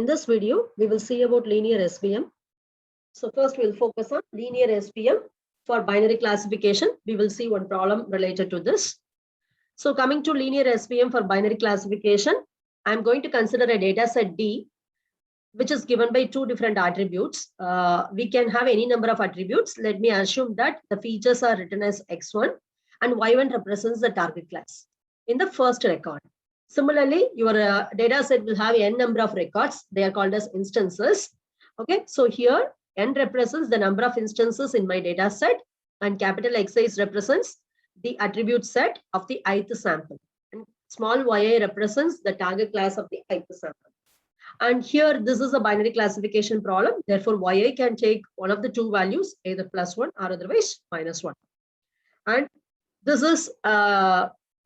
In this video, we will see about linear SVM. So first we'll focus on linear SVM for binary classification. We will see one problem related to this. So coming to linear SVM for binary classification, I'm going to consider a data set D, which is given by two different attributes. We can have any number of attributes. Let me assume that the features are written as X1 and Y1 represents the target class in the first record. Similarly, your data set will have n number of records. They are called as instances. Okay, so here n represents the number of instances in my data set and capital Xi represents the attribute set of the ith sample. And small yi represents the target class of the ith sample. And here, this is a binary classification problem. Therefore, yi can take one of the two values, either +1 or otherwise -1. And this is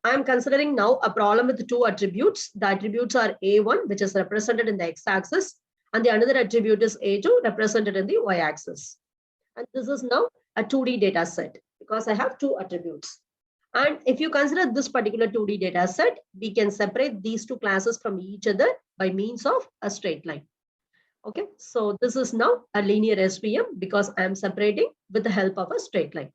I'm considering now a problem with two attributes. The attributes are A1, which is represented in the x-axis, and the another attribute is A2, represented in the y-axis. And this is now a 2D data set because I have two attributes. And if you consider this particular 2D data set, we can separate these two classes from each other by means of a straight line. Okay, so this is now a linear SVM because I am separating with the help of a straight line.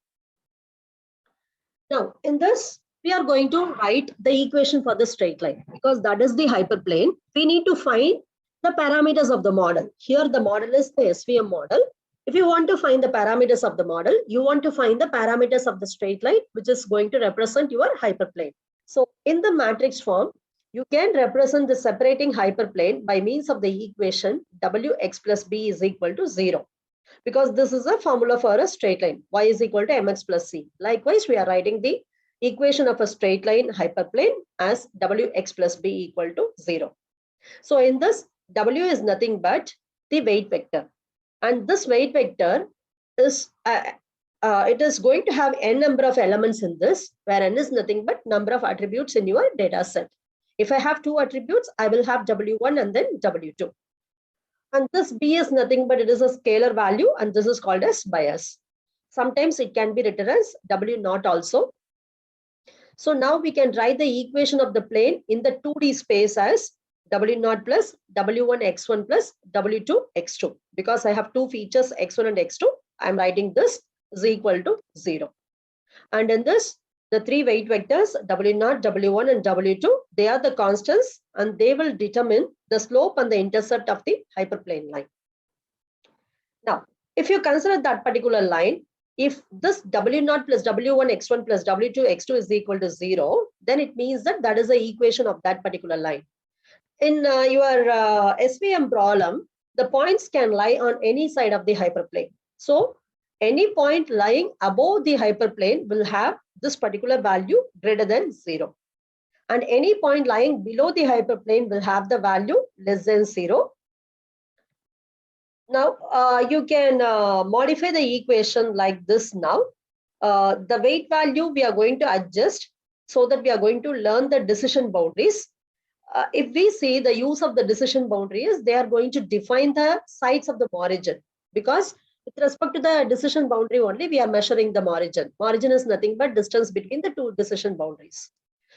Now, in this, we are going to write the equation for the straight line because that is the hyperplane. We need to find the parameters of the model. Here, the model is the SVM model. If you want to find the parameters of the model, you want to find the parameters of the straight line, which is going to represent your hyperplane. So in the matrix form, you can represent the separating hyperplane by means of the equation Wx plus b is equal to 0. Because this is a formula for a straight line. Y is equal to mx plus c. Likewise, we are writing the equation of a straight line hyperplane as Wx plus b equal to 0. So in this, W is nothing but the weight vector. And this weight vector is, it is going to have n number of elements in this, where n is nothing but number of attributes in your data set. If I have two attributes, I will have W1 and then W2. And this B is nothing but it is a scalar value and this is called as bias. Sometimes it can be written as W0 also. So now we can write the equation of the plane in the 2D space as W0 plus W1 x1 plus W2 x2. Because I have two features x1 and x2, I am writing this is equal to 0. And in this, the three weight vectors W0, W1 and W2, they are the constants and they will determine the slope and the intercept of the hyperplane line. Now, if you consider that particular line, if this W0 plus W1 x1 plus W2 x2 is equal to 0, then it means that that is the equation of that particular line. In your SVM problem, the points can lie on any side of the hyperplane. So any point lying above the hyperplane will have this particular value greater than 0. And any point lying below the hyperplane will have the value less than 0. Now, you can modify the equation like this now. The weight value we are going to adjust so that we are going to learn the decision boundaries. If we see the use of the decision boundaries, they are going to define the sides of the origin. Because with respect to the decision boundary only, we are measuring the origin. Origin is nothing but distance between the two decision boundaries.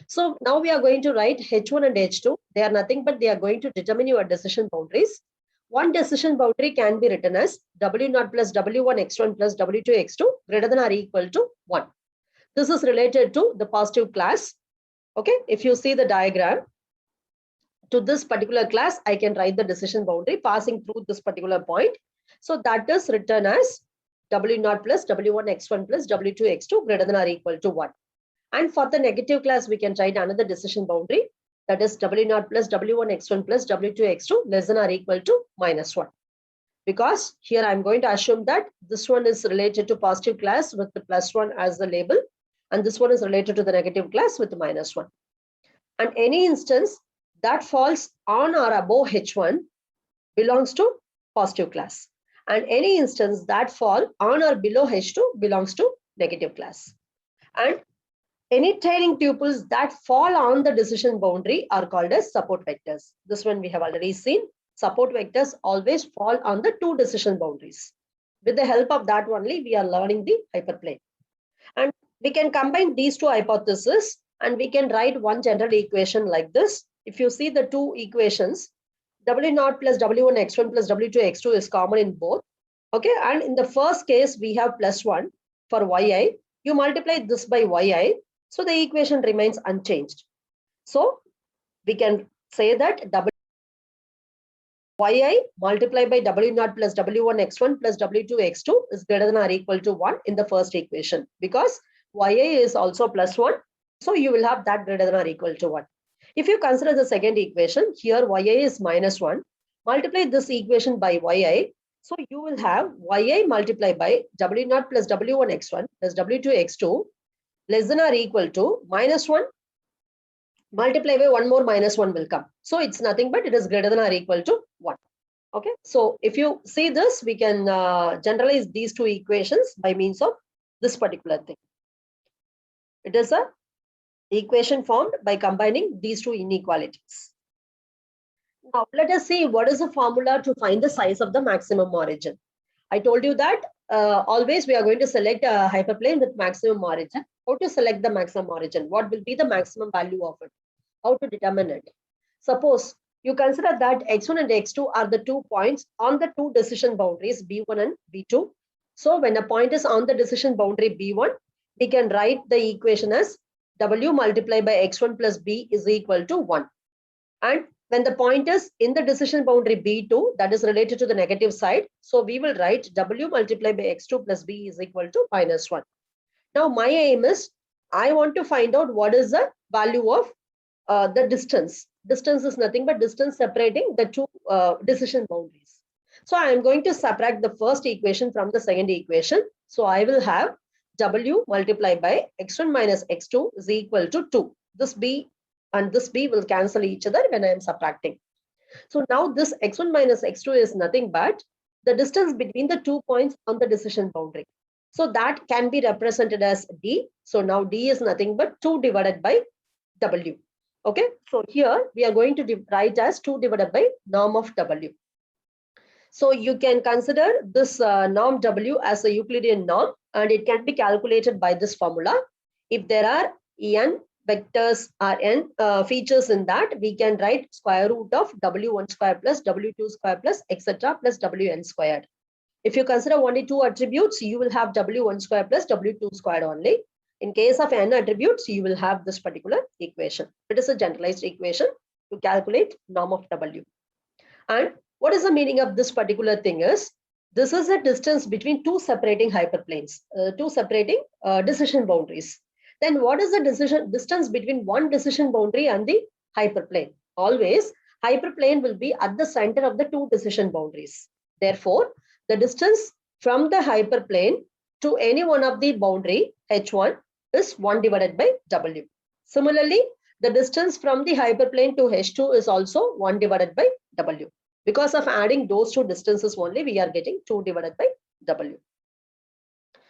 So now we are going to write H1 and H2. They are nothing but they are going to determine your decision boundaries. One decision boundary can be written as W0 plus W1 x1 plus W2 x2 greater than or equal to 1. This is related to the positive class. Okay, if you see the diagram, to this particular class, I can write the decision boundary passing through this particular point. So that is written as W0 plus W1 x1 plus W2 x2 greater than or equal to 1. And for the negative class, we can write another decision boundary, that is W0 plus W1 x1 plus W2 x2 less than or equal to -1. Because here I'm going to assume that this one is related to positive class with the +1 as the label, and this one is related to the negative class with the -1. And any instance that falls on or above H1 belongs to positive class. And any instance that fall on or below H2 belongs to negative class. And any trailing tuples that fall on the decision boundary are called as support vectors. This one we have already seen. Support vectors always fall on the two decision boundaries. With the help of that only, we are learning the hyperplane. And we can combine these two hypotheses and we can write one general equation like this. If you see the two equations, W0 plus W1 x1 plus W2 x2 is common in both. Okay, and in the first case, we have plus 1 for yi. You multiply this by yi, so the equation remains unchanged. So we can say that yi multiplied by W0 plus W1 x1 plus W2 x2 is greater than or equal to 1 in the first equation, because yi is also plus 1. So you will have that greater than or equal to 1. If you consider the second equation, here yi is minus 1. Multiply this equation by yi. So you will have yi multiplied by W0 plus W1 x1 plus W2 x2 less than or equal to minus 1. Multiply by one more minus 1 will come. So it's nothing but it is greater than or equal to 1. Okay. So if you see this, we can generalize these two equations by means of this particular thing. It is a equation formed by combining these two inequalities. Now let us see what is the formula to find the size of the maximum origin. I told you that always we are going to select a hyperplane with maximum origin. How to select the maximum origin? What will be the maximum value of it? How to determine it? Suppose you consider that x1 and x2 are the 2 points on the two decision boundaries b1 and b2. So when a point is on the decision boundary b1, we can write the equation as w multiplied by x1 plus b is equal to 1. And when the point is in the decision boundary b2, that is related to the negative side, so we will write w multiplied by x2 plus b is equal to minus 1. Now my aim is, I want to find out what is the value of the distance. Distance is nothing but distance separating the two decision boundaries. So I am going to subtract the first equation from the second equation. So I will have w multiplied by x1 minus x2 is equal to 2. This b and this b will cancel each other when I am subtracting. So now this x1 minus x2 is nothing but the distance between the 2 points on the decision boundary. So that can be represented as d. So now d is nothing but 2 divided by w. Okay, so here we are going to write as 2 divided by norm of w. So you can consider this norm w as a Euclidean norm, and it can be calculated by this formula. If there are n vectors or n features in that, we can write square root of w1 square plus w2 square plus etc. plus wn squared. If you consider only 2 attributes, you will have w1 square plus w2 squared only. In case of n attributes, you will have this particular equation. It is a generalized equation to calculate norm of w. And what is the meaning of this particular thing is, this is a distance between two separating hyperplanes, two separating decision boundaries. Then what is the distance between one decision boundary and the hyperplane? Always hyperplane will be at the center of the two decision boundaries. Therefore, the distance from the hyperplane to any one of the boundary h1 is 1 divided by w. Similarly, the distance from the hyperplane to h2 is also 1 divided by w. Because of adding those two distances only, we are getting 2 divided by w.